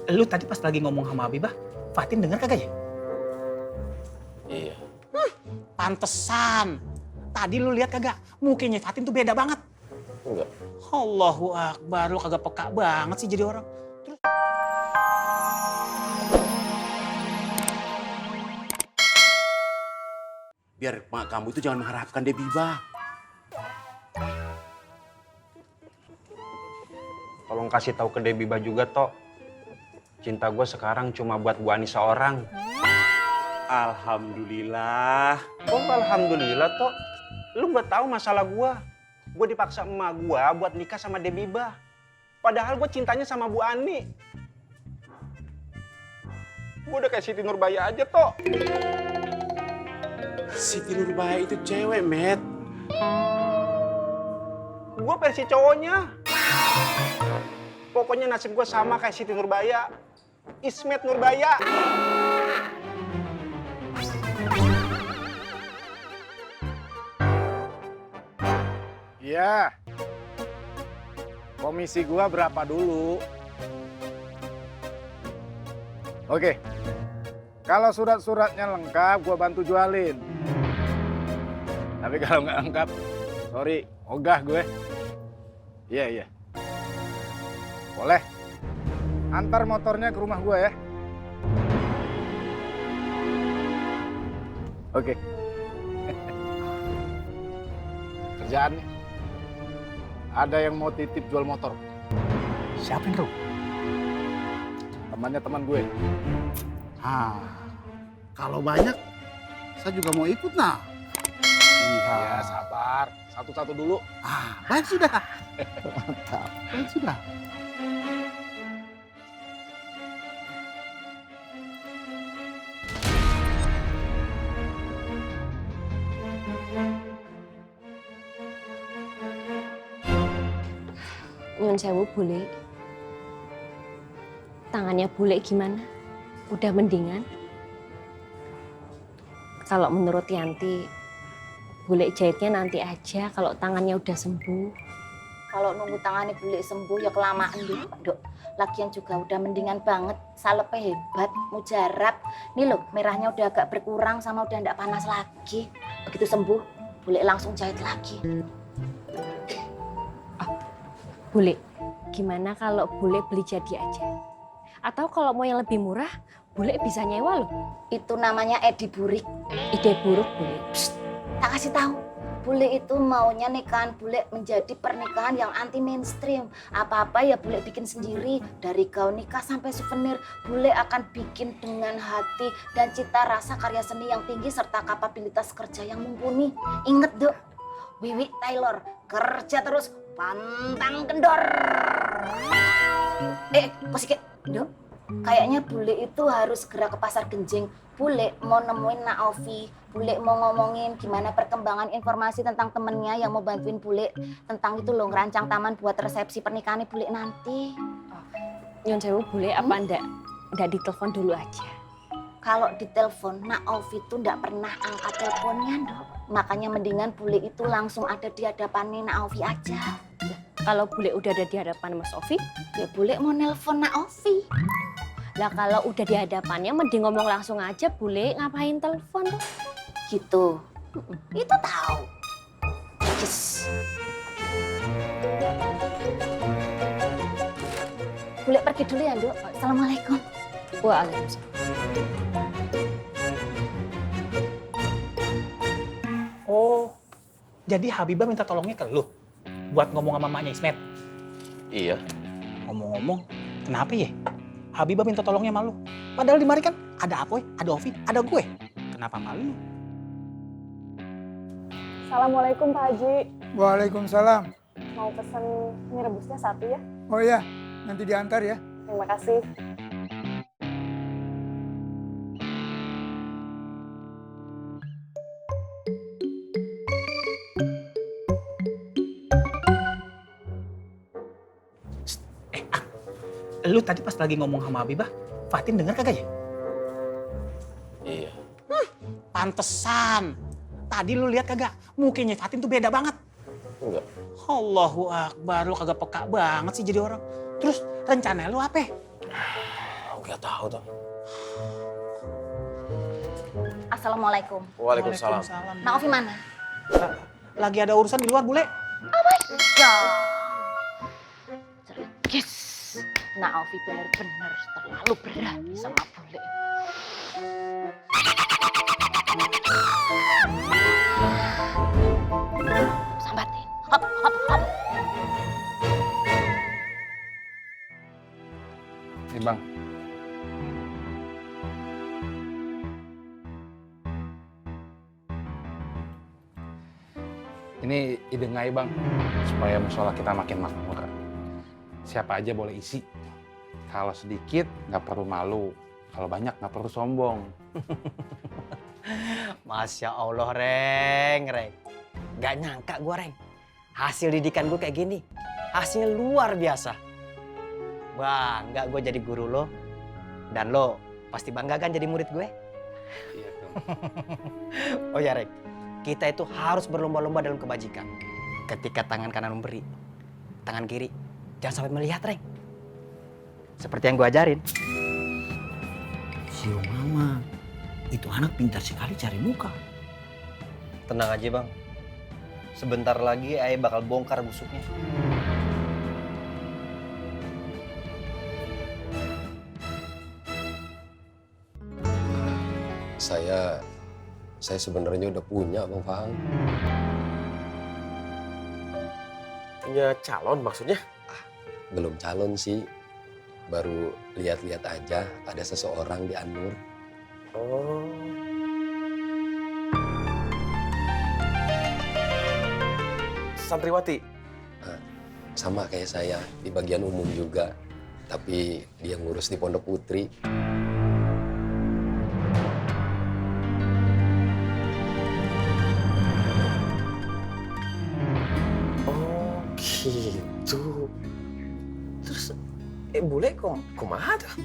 Lu tadi pas lagi ngomong sama Habibah, Fatin denger kagak ya? Iya. Pantesan. Tadi lu lihat kagak? Mukanya Fatin tuh beda banget. Enggak. Allahu Akbar, lu kagak peka banget sih jadi orang. Terus... Biar mak kamu itu jangan mengharapkan Debiba. Tolong kasih tahu ke Debiba juga, Tok. Cinta gue sekarang cuma buat Bu Ani seorang. Alhamdulillah. Kok alhamdulillah, Tok? Lu nggak tahu masalah gue. Gue dipaksa emak gue buat nikah sama Debiba. Padahal gue cintanya sama Bu Ani. Gue udah kayak Siti Nurbaya aja, Tok. Siti Nurbaya itu cewek, Met. Gue versi cowoknya. Pokoknya nasib gue sama kayak Siti Nurbaya. Ismet Nurbaya. Iya. Komisi gua berapa dulu? Oke. Kalau surat-suratnya lengkap, gua bantu jualin. Tapi kalau nggak lengkap, sorry, ogah gue. Iya. Boleh. Antar motornya ke rumah gua ya. Oke. Kerjaan nih. Ada yang mau titip jual motor. Siapa yang Temannya teman gue. Kalau banyak, saya juga mau ikut nah. Iya, sabar. Satu-satu dulu. Baik sudah. Mantap. Baik sudah. Nyun sewu bule. Tangannya bule gimana? Udah mendingan? Kalau menurut Yanti, bule jahitnya nanti aja kalau tangannya udah sembuh. Kalau nunggu tangannya bule sembuh ya kelamaan dulu, Dok. Lagian juga udah mendingan banget, salepnya hebat, mujarab. Nih loh, merahnya udah agak berkurang sama udah ndak panas lagi. Begitu sembuh, bule langsung jahit lagi. Bule, gimana kalau bule beli jadi aja? Atau kalau mau yang lebih murah, bule bisa nyewa loh. Itu namanya Edi Burik. Ide buruk bule. Psst, tak kasih tahu. Bule itu maunya nikahan bule menjadi pernikahan yang anti mainstream. Apa-apa ya bule bikin sendiri. Dari gaun nikah sampai souvenir, bule akan bikin dengan hati dan cita rasa karya seni yang tinggi serta kapabilitas kerja yang mumpuni. Ingat, Dok, Wiwi Taylor, kerja terus, pantang kendor. Kosike, Dok, kayaknya bule itu harus segera ke pasar Genjing. Bule mau nemuin Naofi, bule mau ngomongin gimana perkembangan informasi tentang temennya yang mau bantuin bule tentang itu loh, ngerancang taman buat resepsi pernikahan bule nanti. Nyun sewu bule, apa ndak ditelepon dulu aja? Kalau ditelepon, Naofi itu ndak pernah angkat teleponnya, Dok. Makanya mendingan bule itu langsung ada di hadapannya Naofi aja. Kalau bule udah ada di hadapan Mas Ovi, Ya bule mau nelpon Naofi. lah kalau udah di hadapannya mending ngomong langsung aja, bule ngapain telepon tuh? Gitu. Itu tahu. Yes. Bule pergi dulu ya, Dok. Assalamualaikum. Waalaikumsalam. Oh, jadi Habibah minta tolongnya ke lu buat ngomong sama mamanya Ismet. Iya. Ngomong-ngomong, kenapa ya? Habibah minta tolongnya sama lu. Padahal di mari kan ada Apoy, ada Ovi, ada gue. Kenapa malu? Assalamualaikum Pak Haji. Waalaikumsalam. Mau pesen mie rebusnya 1 ya? Oh iya, nanti diantar ya. Terima kasih. Lu tadi pas lagi ngomong sama Habibah, Fatin denger kagak ya? Iya. Pantesan. Tadi lu lihat kagak? Mukanya Fatin tuh beda banget. Enggak. Allahu Akbar, lu kagak peka banget sih jadi orang. Terus rencana lu apa? Gak tahu tuh. Assalamualaikum. Waalaikumsalam. Nak Ovi mana? Lagi ada urusan di luar, bule. Ya. Yes. Nak Ovi benar-benar terlalu berani sama bule. Sambatin. Hop, hop, hop. Nih bang, ini ide ngai bang, supaya musola kita makin makmur. Siapa aja boleh isi. Kalau sedikit nggak perlu malu, kalau banyak nggak perlu sombong. Masya Allah, Reng. Gak nyangka gue, Reng. Hasil didikan gue kayak gini. Hasilnya luar biasa. Bangga gue jadi guru lo. Dan lo pasti bangga kan jadi murid gue? Iya tuh. Oh ya, Reng. Kita itu harus berlomba-lomba dalam kebajikan. Ketika tangan kanan memberi, tangan kiri jangan sampai melihat, Reng. Seperti yang gue ajarin. Si Mama, itu anak pintar sekali cari muka. Tenang aja, Bang. Sebentar lagi Ayah bakal bongkar busuknya. Saya sebenarnya udah punya, Bang Faang. Punya calon maksudnya? Belum calon sih. Baru lihat-lihat aja ada seseorang di Anur. Oh. Santriwati? Sama kayak saya, di bagian umum juga. Tapi dia ngurus di Pondok Putri. Oh gitu. Terus, bule kok kumaha tuh?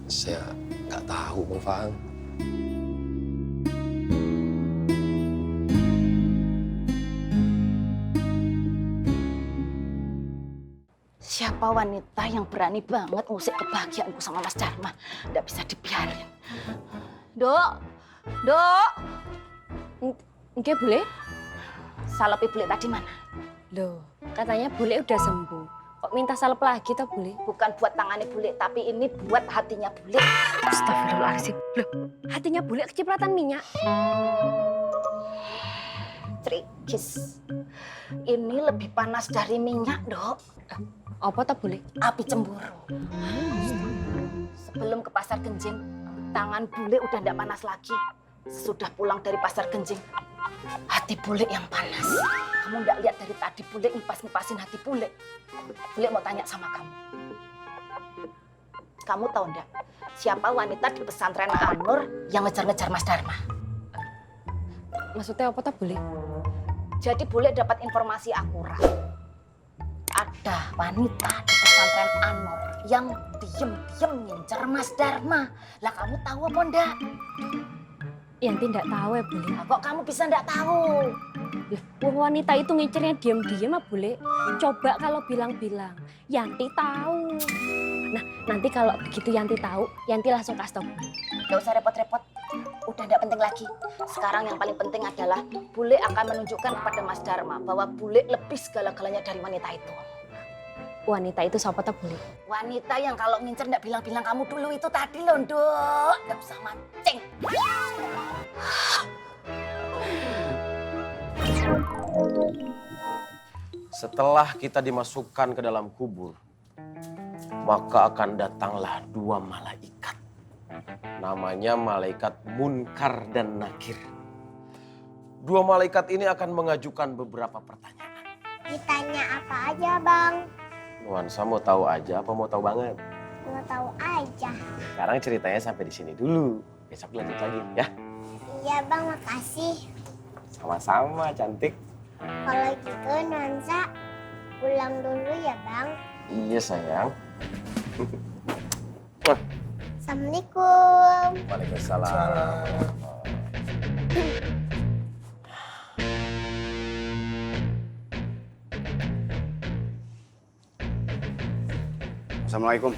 Saya nggak tahu, Bang Faang. Siapa wanita yang berani banget ngusik kebahagiaanku sama Mas Dharma? Nggak bisa dibiarin. Dok, Dok. Oke, Bule. Salep Bule tadi mana? Loh, katanya Bule udah sembuh. Kok minta salep lagi toh, Bule? Bukan buat tangannya Bule, tapi ini buat hatinya Bule. Astagfirullahaladzim. Loh, hatinya Bule kecipratan minyak. Trikis. Ini lebih panas dari minyak, Dok. Apa toh, Bule? Api cemburu. Sebelum ke Pasar Genjing, tangan Bule udah nggak panas lagi. Sudah pulang dari Pasar Genjing, hati Bule yang panas. Kamu nggak lihat dari tadi Bule ngipas-ngipasin hati Bule. Bule mau tanya sama kamu. Kamu tahu nggak siapa wanita di pesantren Anur yang ngejar-ngejar Mas Dharma? Maksudnya apa toh, Bule? Jadi Bule dapat informasi akurat. Ada wanita di pesantren Anur yang diem-diem ngincer Mas Dharma. Lah kamu tahu apa enggak? Yanti nggak tahu ya, Bule. Nah, kok kamu bisa enggak tahu? Lah, wanita itu ngincernya diam-diam, Bule. Coba kalau bilang-bilang, Yanti tahu. Nah, nanti kalau begitu Yanti tahu, Yanti langsung kasih tahu Bule. Gak usah repot-repot. Udah enggak penting lagi. Sekarang yang paling penting adalah Bule akan menunjukkan kepada Mas Dharma bahwa Bule lebih segala-galanya dari wanita itu. Wanita itu siapa toh, Bule? Wanita yang kalau ngincer enggak bilang-bilang kamu dulu itu tadi loh, Nduk. Enggak usah mancing. Setelah kita dimasukkan ke dalam kubur, maka akan datanglah dua malaikat. Namanya malaikat Munkar dan Nakir. Dua malaikat ini akan mengajukan beberapa pertanyaan. Ditanya apa aja, Bang? Nuansa mau tahu aja apa mau tahu banget? Mau tahu aja. Sekarang ceritanya sampai di sini dulu. Besok lanjut lagi ya. Iya, Bang, makasih. Sama-sama, cantik. Kalau gitu, Nuansa pulang dulu ya, Bang. Iya, sayang. Assalamualaikum. Waalaikumsalam. Assalamualaikum.